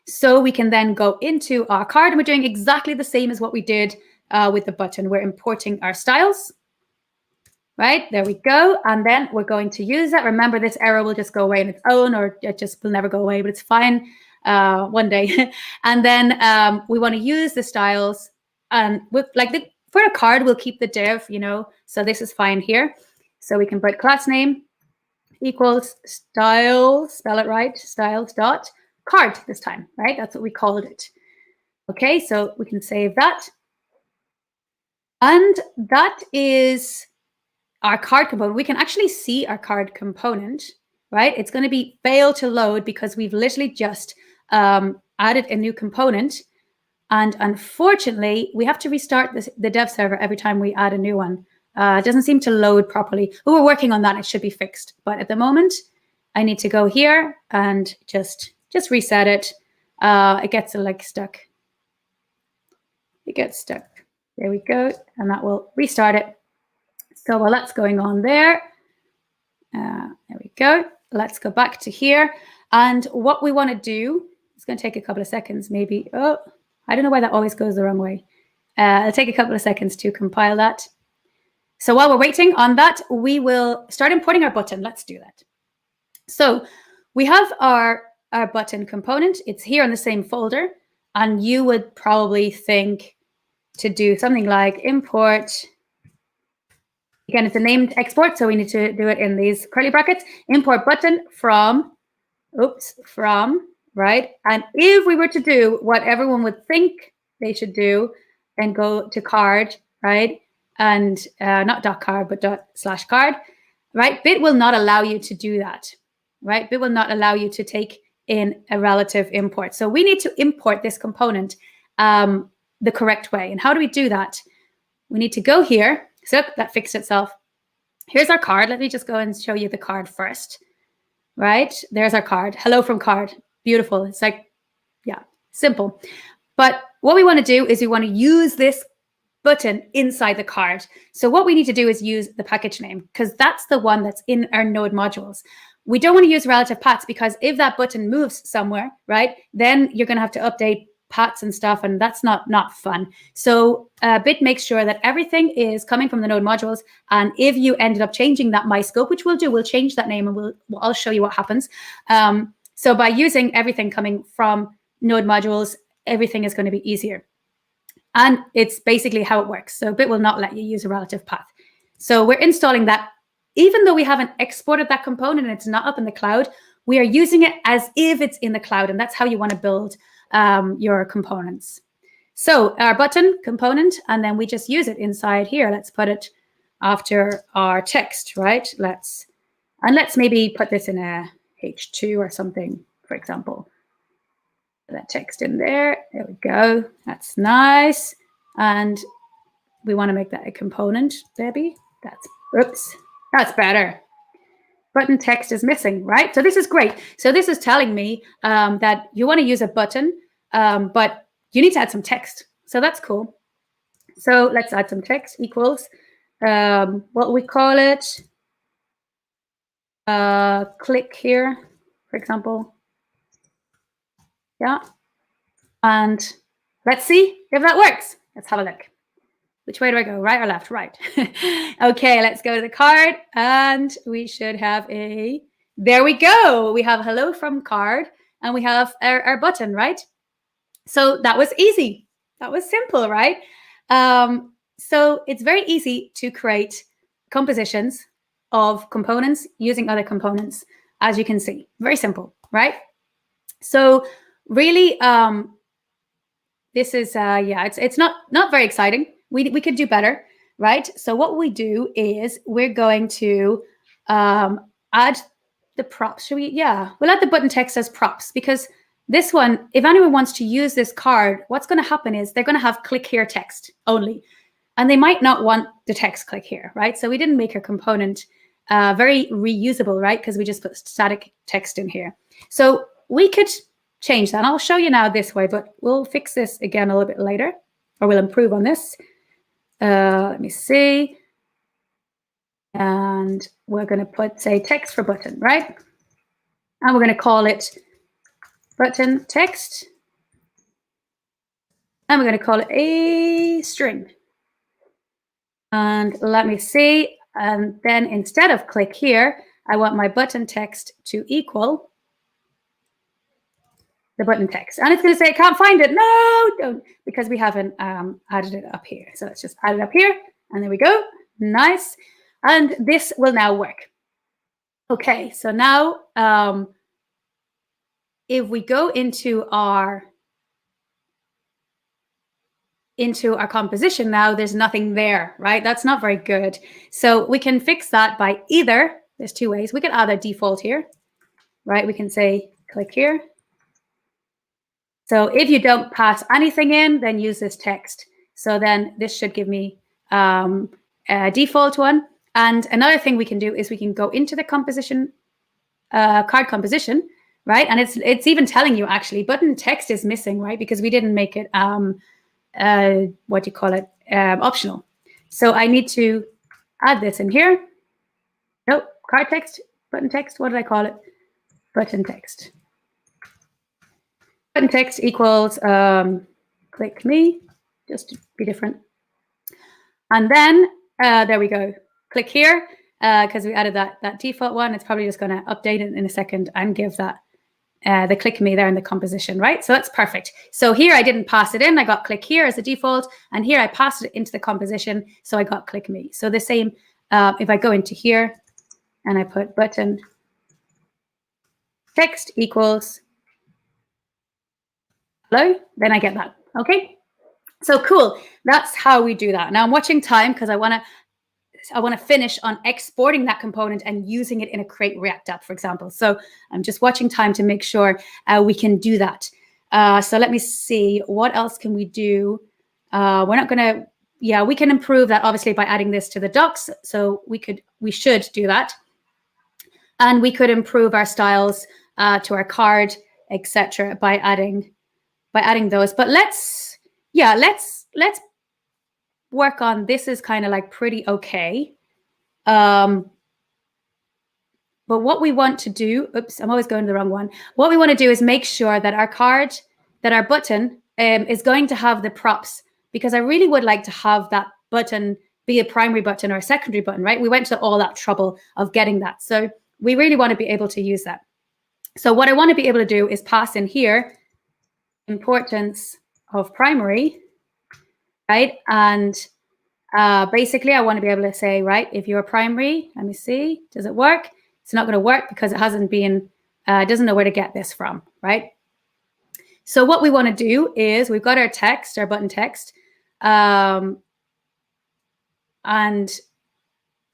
So we can then go into our card, and we're doing exactly the same as what we did with the button. We're importing our styles. Right, there we go. And then we're going to use that. Remember, this error will just go away on its own, or it just will never go away, but it's fine one day. And then we want to use the styles. And with like for a card, we'll keep the div, you know, so this is fine here. So we can put class name equals styles, spell it right, styles dot card this time, right? That's what we called it. Okay, so we can save that. And that is our card component. We can actually see our card component, right? It's going to be fail to load because we've literally just added a new component. And unfortunately, we have to restart the dev server every time we add a new one. It doesn't seem to load properly. But we're working on that. It should be fixed. But at the moment, I need to go here and just reset it. It gets like stuck. It gets stuck. There we go. And that will restart it. So while that's going on there, there we go. Let's go back to here. And what we want to do, it's going to take a couple of seconds maybe. Oh, I don't know why that always goes the wrong way. It'll take a couple of seconds to compile that. So while we're waiting on that, we will start importing our button. Let's do that. So we have our our button component. It's here in the same folder. And you would probably think to do something like import. Again, it's a named export, so we need to do it in these curly brackets. Import button from, right? And if we were to do what everyone would think they should do and go to card, right? And not .card, but ./card, right? Bit will not allow you to do that, right? Bit will not allow you to take in a relative import. So we need to import this component the correct way. And how do we do that? We need to go here. So that fixed itself. Here's our card. Let me just go and show you the card first, right? There's our card. Hello from card. Beautiful. It's like, yeah, simple. But what we want to do is we want to use this button inside the card. So what we need to do is use the package name, because that's the one that's in our node modules. We don't want to use relative paths, because if that button moves somewhere, right, then you're going to have to update paths and stuff, and that's not fun. So Bit makes sure that everything is coming from the node modules. And if you ended up changing that my scope, which we'll do, we'll change that name, and I'll show you what happens. So by using everything coming from node modules, everything is going to be easier. And it's basically how it works. So Bit will not let you use a relative path. So we're installing that. Even though we haven't exported that component and it's not up in the cloud, we are using it as if it's in the cloud. And that's how you want to build your components. So our button component, and then we just use it inside here. Let's put it after our text, right? Let's maybe put this in a H2 or something, for example. Put that text in there. There we go. That's nice. And we want to make that a component, Debbie. That's better. Button text is missing, right? So this is great. So this is telling me that you want to use a button, but you need to add some text. So that's cool. So let's add some text equals, what we call it, click here, for example. Yeah. And let's see if that works. Let's have a look. Which way do I go? Right or left? Right. Okay, let's go to the card, and we should have there we go. We have hello from card, and we have our button, right? So that was easy. That was simple, right? So it's very easy to create compositions of components using other components, as you can see. Very simple, right? So really, this is, it's not very exciting. We could do better, right? So what we do is we're going to add the props. We'll add the button text as props, because this one, if anyone wants to use this card, what's going to happen is they're going to have click here text only, and they might not want the text click here, right? So we didn't make our component very reusable, right? Because we just put static text in here. So we could change that. I'll show you now this way, but we'll fix this again a little bit later, or we'll improve on this. Let me see. And we're going to put, say, text for button, right? And we're going to call it button text. And we're going to call it a string. And let me see. And then instead of click here, I want my button text to equal the button text. And it's going to say, I can't find it. No, don't, because we haven't added it up here. So let's just add it up here. And there we go. Nice. And this will now work. Okay, so now if we go into our composition now, there's nothing there, right? That's not very good. So we can fix that by either, there's two ways. We can add a default here, right? We can say, click here. So if you don't pass anything in, then use this text. So then this should give me a default one. And another thing we can do is we can go into the composition, card composition, right? And it's even telling you actually button text is missing, right? Because we didn't make it, what do you call it, optional. So I need to add this in here. Nope, card text, button text, what did I call it? Button text. Button text equals click me, just to be different. And then there we go. Click here, because we added that default one. It's probably just going to update it in a second and give that the click me there in the composition, right? So that's perfect. So here I didn't pass it in. I got click here as a default. And here I passed it into the composition. So I got click me. So the same, if I go into here and I put button text equals hello, then I get that. Okay. So cool. That's how we do that. Now I'm watching time because I want to finish on exporting that component and using it in a Create React app, for example. So I'm just watching time to make sure we can do that. So let me see, what else can we do? We're not going to, yeah, we can improve that obviously by adding this to the docs. So we should do that. And we could improve our styles to our card, etc. by adding those. But let's work on this. Is kind of like pretty okay. But what we want to do, oops, I'm always going to the wrong one. What we want to do is make sure that our button is going to have the props, because I really would like to have that button be a primary button or a secondary button, right? We went to all that trouble of getting that. So we really want to be able to use that. So what I want to be able to do is pass in here importance of primary, right? And basically, I want to be able to say, right, if you're primary, let me see, does it work? It's not going to work because it hasn't been, doesn't know where to get this from, right? So what we want to do is we've got our text, our button text, and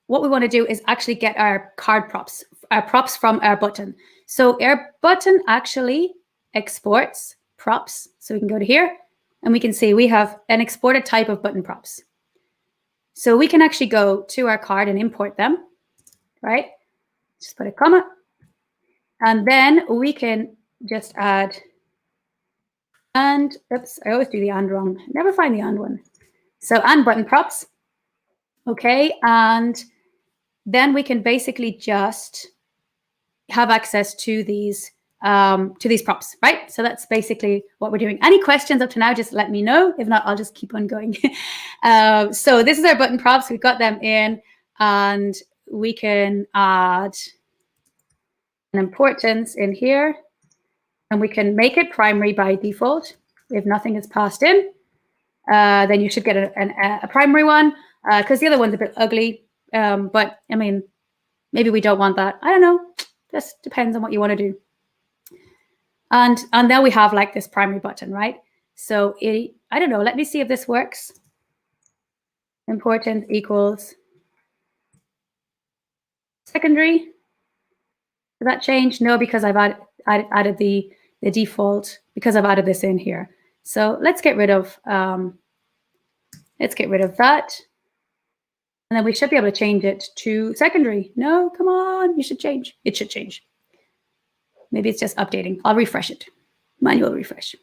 what we want to do is actually get our card props, our props from our button. So our button actually exports props. So we can go to here and we can see we have an exported type of button props. So we can actually go to our card and import them, right? Just put a comma. And then we can just add, and, oops, I always do the and wrong. Never find the and one. So and button props. Okay, and then we can basically just have access to these props, right? So that's basically what we're doing. Any questions up to now, just let me know. If not, I'll just keep on going. So this is our button props. We've got them in, and we can add an importance in here, and we can make it primary by default. If nothing is passed in, then you should get a primary one, because the other one's a bit ugly. But I mean, maybe we don't want that. I don't know. Just depends on what you want to do. And then we have like this primary button, right? So I don't know. Let me see if this works. Important equals secondary. Did that change? No, because I've added the default, because I've added this in here. So let's get rid of that. And then we should be able to change it to secondary. No, come on, you should change. It should change. Maybe it's just updating. I'll refresh it. Manual refresh.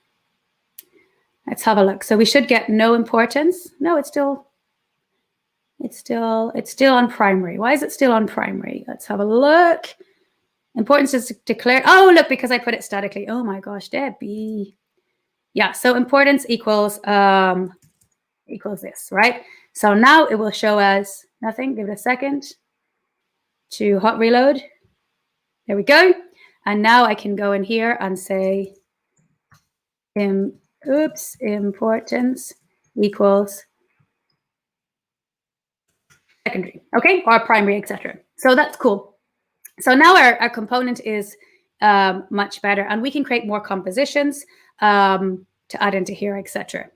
Let's have a look. So we should get no importance. No, it's still on primary. Why is it still on primary? Let's have a look. Importance is declared. Oh, look, because I put it statically. Oh my gosh, Debbie. Yeah, so importance equals this, right? So now it will show us nothing. Give it a second to hot reload. There we go. And now I can go in here and say, importance equals secondary, okay, or primary, etc. So that's cool. So now our component is much better, and we can create more compositions to add into here, etc.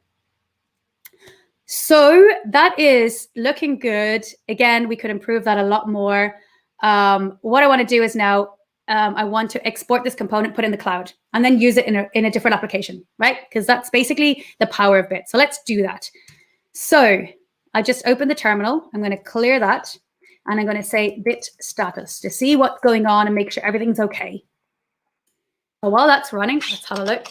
So that is looking good. Again, we could improve that a lot more. What I want to do is now I want to export this component, put it in the cloud, and then use it in a different application, right? Because that's basically the power of Bit. So let's do that. So I just opened the terminal. I'm going to clear that, and I'm going to say Bit status to see what's going on and make sure everything's okay. So while that's running, let's have a look.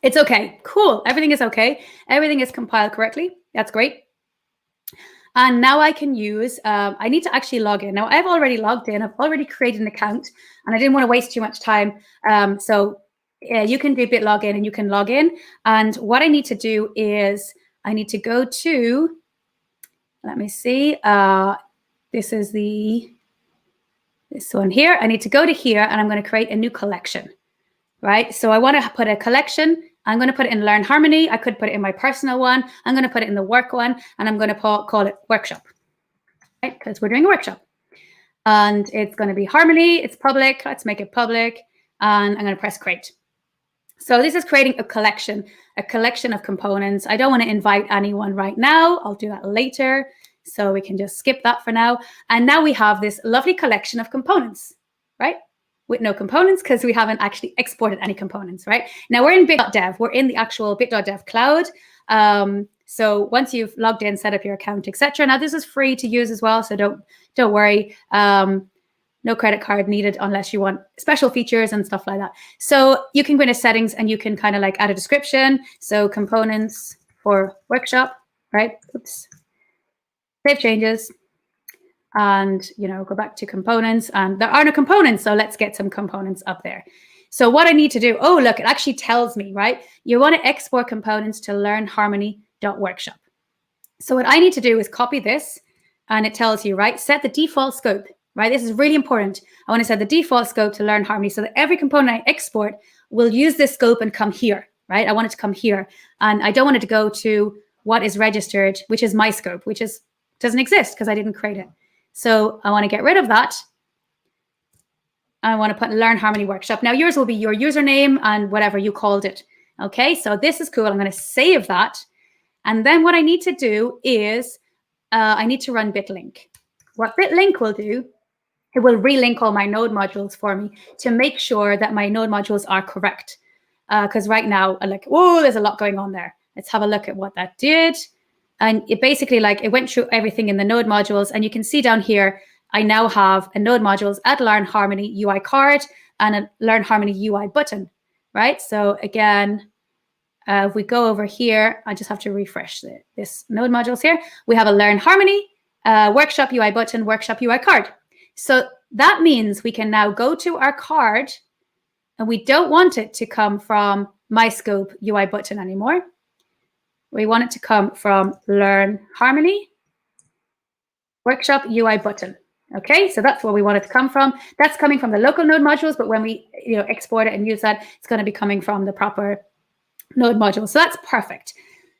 It's okay. Cool. Everything is okay. Everything is compiled correctly. That's great. And now I can use, I need to actually log in. Now I've already logged in. I've already created an account, and I didn't want to waste too much time. So you can do Bit login and you can log in. And what I need to do is I need to go to, let me see. This is the this one here. I need to go to here and I'm going to create a new collection, right? So I want to put a collection. I'm going to put it in Learn Harmony. I could put it in my personal one. I'm going to put it in the work one, and I'm going to call it workshop, right? Because we're doing a workshop. And it's going to be Harmony. It's public. Let's make it public. And I'm going to press create. So this is creating a collection of components. I don't want to invite anyone right now. I'll do that later. So we can just skip that for now. And now we have this lovely collection of components, right? With no components because we haven't actually exported any components, right? Now we're in bit.dev. We're in the actual bit.dev cloud. So once you've logged in, set up your account, etc. Now this is free to use as well, so don't worry. No credit card needed unless you want special features and stuff like that. So you can go into settings and you can kind of like add a description. So components for workshop, right? Oops. Save changes. And, you know, go back to components. And there are no components, so let's get some components up there. So what I need to do, oh, look, it actually tells me, right? You want to export components to learnharmony.workshop. So what I need to do is copy this, and it tells you, right, set the default scope, right? This is really important. I want to set the default scope to Learn Harmony so that every component I export will use this scope and come here, right? I want it to come here. And I don't want it to go to what is registered, which is my scope, which doesn't exist because I didn't create it. So I want to get rid of that. I want to put Learn Harmony Workshop. Now yours will be your username and whatever you called it. Okay, so this is cool. I'm going to save that. And then what I need to do is I need to run bitlink. What bitlink will do, it will relink all my node modules for me to make sure that my node modules are correct. Because right now, I'm like, whoa, there's a lot going on there. Let's have a look at what that did. And it basically it went through everything in the node modules. And you can see down here, I now have a node modules at Learn Harmony UI card and a Learn Harmony UI button, right? So again, if we go over here, I just have to refresh this node modules here. We have a Learn Harmony, workshop UI button, workshop UI card. So that means we can now go to our card and we don't want it to come from my scope UI button anymore. We want it to come from Learn Harmony, workshop UI button. Okay, so that's where we want it to come from. That's coming from the local node modules, but when we export it and use that, it's going to be coming from the proper node module. So that's perfect.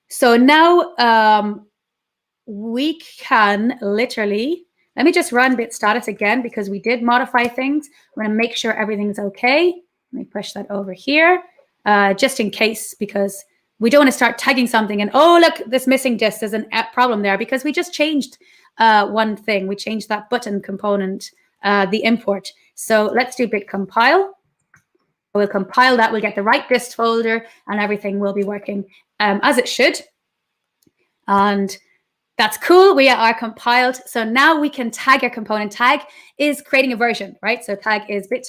So now we can literally, let me just run bit status again because we did modify things. We're going to make sure everything's okay. Let me push that over here just in case, because we don't want to start tagging something and, oh, look, this missing disk, there's a problem there because we just changed one thing. We changed that button component, the import. So let's do bit compile. We'll compile that. We'll get the right dist folder and everything will be working as it should. And that's cool. We are compiled. So now we can tag our component. Tag is creating a version, right? So tag is bit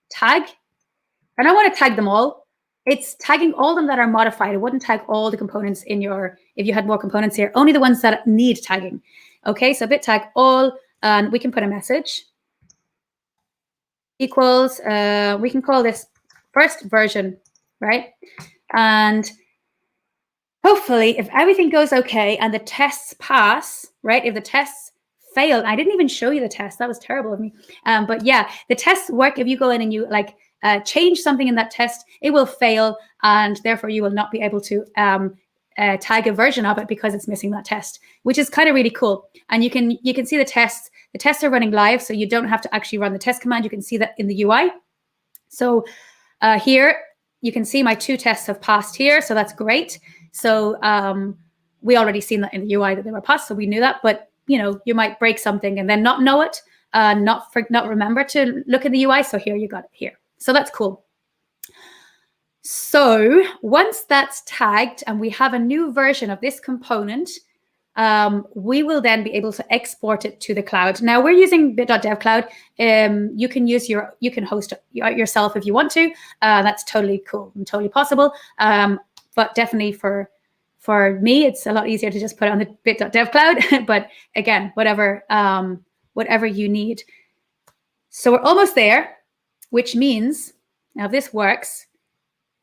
tag. And I want to tag them all. It's tagging all of them that are modified. It wouldn't tag all the components in your, if you had more components here, only the ones that need tagging. Okay, so bit tag all, and we can put a message equals, we can call this first version, right? And hopefully if everything goes okay and the tests pass, right? If the tests fail, I didn't even show you the test. That was terrible of me. But yeah, the tests work if you go in and you change something in that test, it will fail, and therefore you will not be able to tag a version of it because it's missing that test, which is kind of really cool. And you can see the tests. The tests are running live, so you don't have to actually run the test command. You can see that in the UI. So here you can see my 2 tests have passed here, so that's great. So we already seen that in the UI that they were passed, so we knew that. But you might break something and then not know it, not remember to look at the UI. So here you got it here. So that's cool. So once that's tagged and we have a new version of this component, we will then be able to export it to the cloud. Now we're using bit.dev cloud. You can host it yourself if you want to. That's totally cool and totally possible. But definitely for me, it's a lot easier to just put it on the bit.dev cloud. But again, whatever you need. So we're almost there, which means now if this works,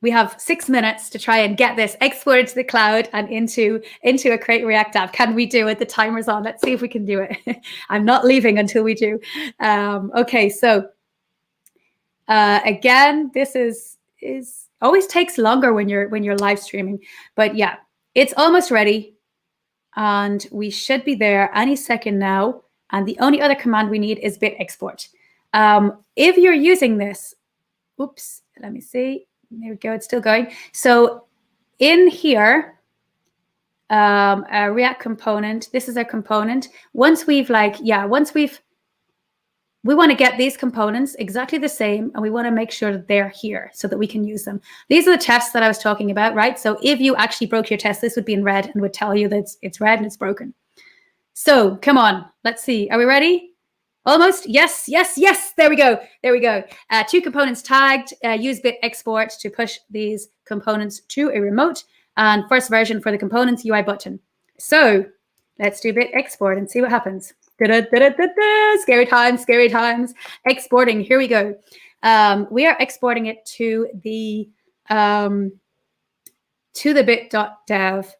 we have 6 minutes to try and get this exported to the cloud and into a Create React app. Can we do it? The timer's on. Let's see if we can do it. I'm not leaving until we do. Okay, so again, this is always takes longer when you're live streaming, but yeah, it's almost ready, and we should be there any second now. And the only other command we need is bit export. If you're using this, oops, let me see. There we go. It's still going. So in here, a React component. This is our component. Once we've we want to get these components exactly the same, and we want to make sure that they're here so that we can use them. These are the tests that I was talking about, right? So if you actually broke your test, this would be in red and would tell you that it's red and it's broken. So come on, let's see. Are we ready? Almost. Yes, yes, yes. There we go. There we go. 2 components tagged. Use bit export to push these components to a remote, and first version for the components UI button. So let's do bit export and see what happens. Scary times, scary times. Exporting. Here we go. We are exporting it to the bit.dev.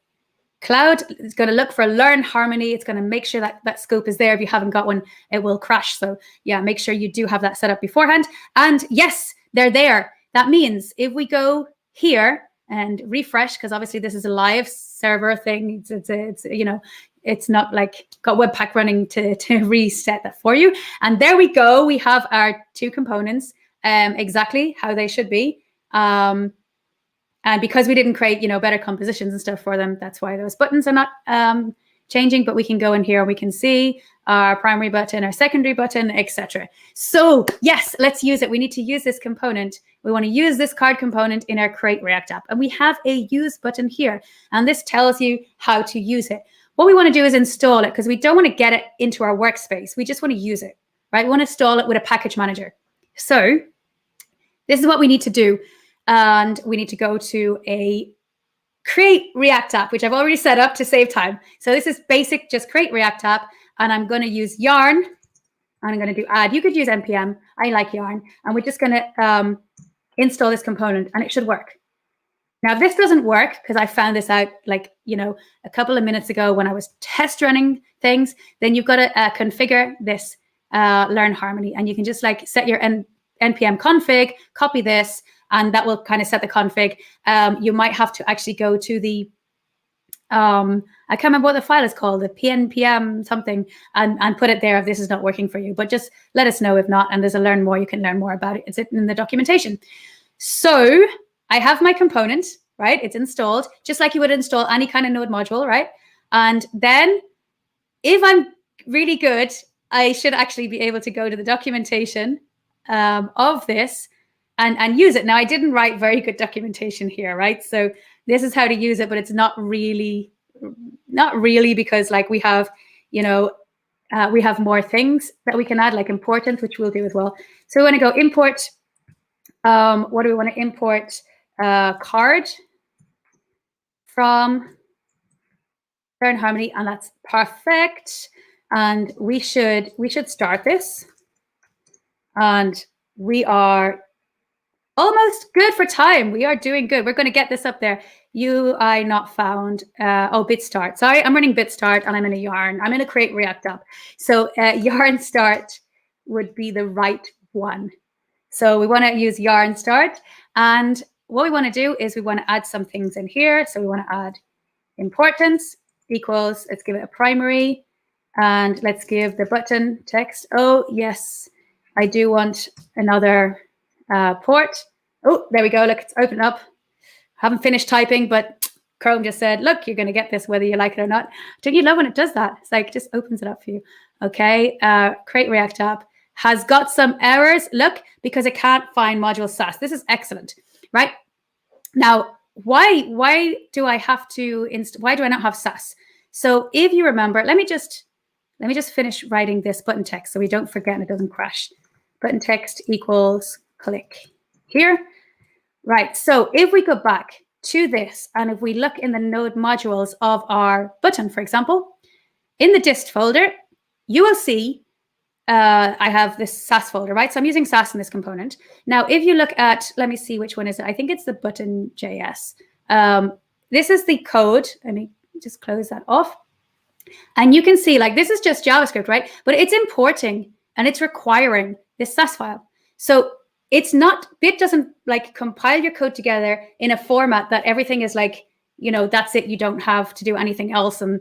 Cloud is going to look for learn harmony. It's going to make sure that that scope is there. If you haven't got one, it will crash. So yeah, make sure you do have that set up beforehand. And yes, they're there. That means if we go here and refresh, because obviously this is a live server thing. It's you know, it's not like got Webpack running to reset that for you. And there we go. We have our 2 components exactly how they should be. And because we didn't create, you know, better compositions and stuff for them, that's why those buttons are not changing. But we can go in here and we can see our primary button, our secondary button, etc. So yes, let's use it. We need to use this component. We want to use this card component in our Create React app. And we have a use button here. And this tells you how to use it. What we want to do is install it, because we don't want to get it into our workspace. We just want to use it, right? We want to install it with a package manager. So this is what we need to do. And we need to go to a Create React app, which I've already set up to save time. So this is basic, just Create React app. And I'm going to use Yarn. And I'm going to do add. You could use NPM. I like Yarn. And we're just going to install this component, and it should work. Now, if this doesn't work, because I found this out like, you know, a couple of minutes ago when I was test running things, then you've got to configure this learn harmony. And you can just like set your npm config, copy this, and that will kind of set the config. You might have to actually go to the, I can't remember what the file is called, the pnpm something, and put it there if this is not working for you. But just let us know if not, and there's a learn more. You can learn more about it. It's in the documentation. So I have my component, right? It's installed, just like you would install any kind of node module, right? And then if I'm really good, I should actually be able to go to the documentation of this and use it. Now, I didn't write very good documentation here, right? So this is how to use it, but it's not really because like we have, you know, we have more things that we can add, like importance, which we'll do as well. So we want to go import. What do we want to import? Card from Learn Harmony, and that's perfect. And we should start this, and we are almost good for time. We are doing good. We're going to get this up there. UI not found. Oh, bit start. Sorry, I'm running bit start, and I'm in a Yarn. I'm in a Create React app. So Yarn start would be the right one. So we want to use Yarn start, and what we want to do is we want to add some things in here. So we want to add importance equals, let's give it a primary, and let's give the button text. Oh, yes, I do want another port. Oh, there we go. Look, it's opened up. Haven't finished typing, but Chrome just said, look, you're going to get this whether you like it or not. Don't you love when it does that? It's like, it just opens it up for you. Okay, Create React app has got some errors. Look, because it can't find module SAS. This is excellent. Right now, why do I have to why do I not have SAS? So if you remember, let me just finish writing this button text so we don't forget and it doesn't crash. Button text equals click here. Right. So if we go back to this, and if we look in the node modules of our button, for example, in the dist folder, you will see I have this Sass folder, right? So I'm using Sass in this component. Now, if you look at, let me see which one is it. I think it's the button.js. This is the code. Let me just close that off. And you can see, like, this is just JavaScript, right? But it's importing and it's requiring this Sass file. So it's not, Bit doesn't like compile your code together in a format that everything is like, you know, that's it. You don't have to do anything else. And,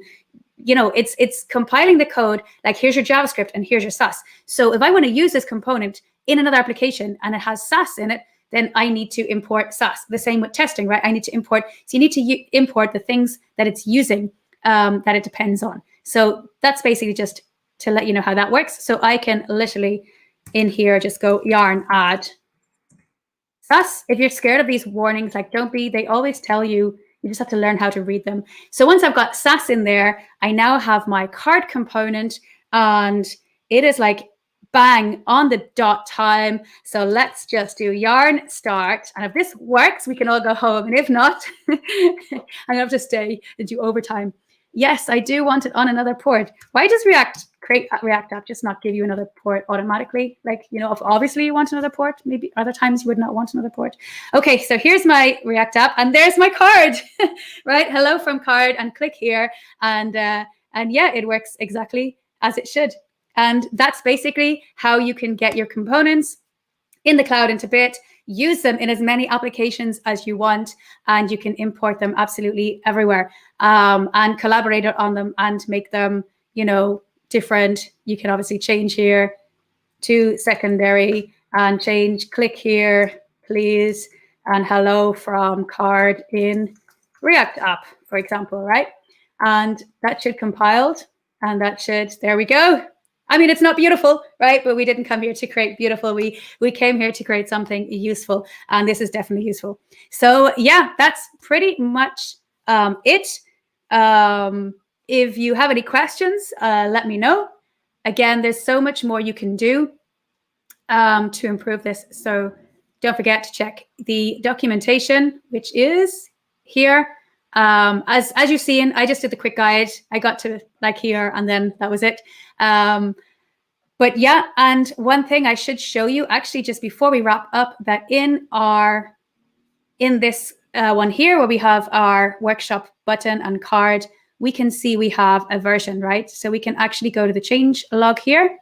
you know, it's compiling the code, like, here's your JavaScript and here's your Sass. So if I want to use this component in another application and it has Sass in it, then I need to import Sass. The same with testing, right? I need to import, so you need to import the things that it's using, that it depends on. So that's basically just to let you know how that works. So I can literally in here just go yarn add Sass. If you're scared of these warnings, like, don't be, they always tell you, you just have to learn how to read them. So once I've got Sass in there, I now have my card component and it is like bang on the dot time. So let's just do yarn start. And if this works, we can all go home. And if not, I'm gonna have to stay and do overtime. Yes, I do want it on another port. Why does create React app just not give you another port automatically? Like, you know, if obviously you want another port, maybe other times you would not want another port. Okay, so here's my React app and there's my card, right? Hello from card, and click here. And yeah, it works exactly as it should. And that's basically how you can get your components in the cloud into Bit, use them in as many applications as you want, and you can import them absolutely everywhere, and collaborate on them and make them, you know, different. You can obviously change here to secondary and change, click here, please, and hello from card in React app, for example, right? And that should compiled, and that should, there we go. I mean, it's not beautiful, right? But we didn't come here to create beautiful. We came here to create something useful, and this is definitely useful. So yeah, that's pretty much it. If you have any questions, let me know. Again, there's so much more you can do to improve this. So don't forget to check the documentation, which is here. As you've seen, I just did the quick guide. I got to like here and then that was it. But yeah, and one thing I should show you actually just before we wrap up, that in this one here where we have our workshop button and card, we can see we have a version, right? So we can actually go to the change log here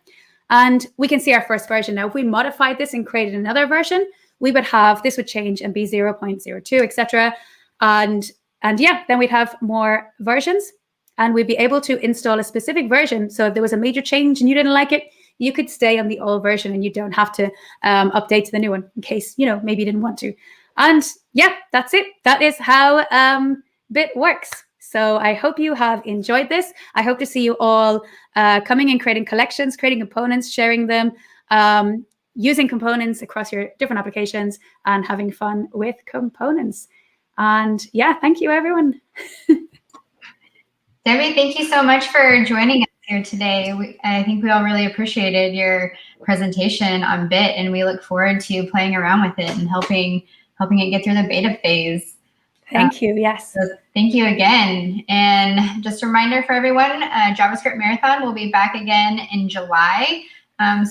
and we can see our first version. Now, if we modified this and created another version, we would have, this would change and be 0.02, etc. And yeah, then we'd have more versions and we'd be able to install a specific version. So if there was a major change and you didn't like it, you could stay on the old version and you don't have to update to the new one in case, you know, maybe you didn't want to. And yeah, that's it. That is how Bit works. So I hope you have enjoyed this. I hope to see you all coming and creating collections, creating components, sharing them, using components across your different applications and having fun with components. And yeah, thank you, everyone. Debbie, thank you so much for joining us here today. I think we all really appreciated your presentation on Bit, and we look forward to playing around with it and helping it get through the beta phase. Thank you. Yes. So thank you again. And just a reminder for everyone, JavaScript Marathon will be back again in July.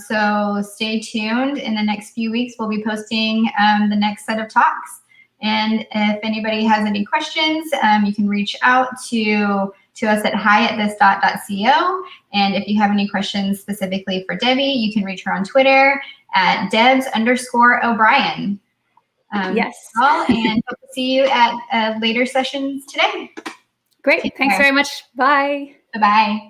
So stay tuned. In the next few weeks, we'll be posting the next set of talks. And if anybody has any questions, you can reach out to us at hi@this.co. And if you have any questions specifically for Debbie, you can reach her on Twitter at Debs_O'Brien. Yes. And hope to see you at later sessions today. Great. Thanks very much. Bye. Bye-bye.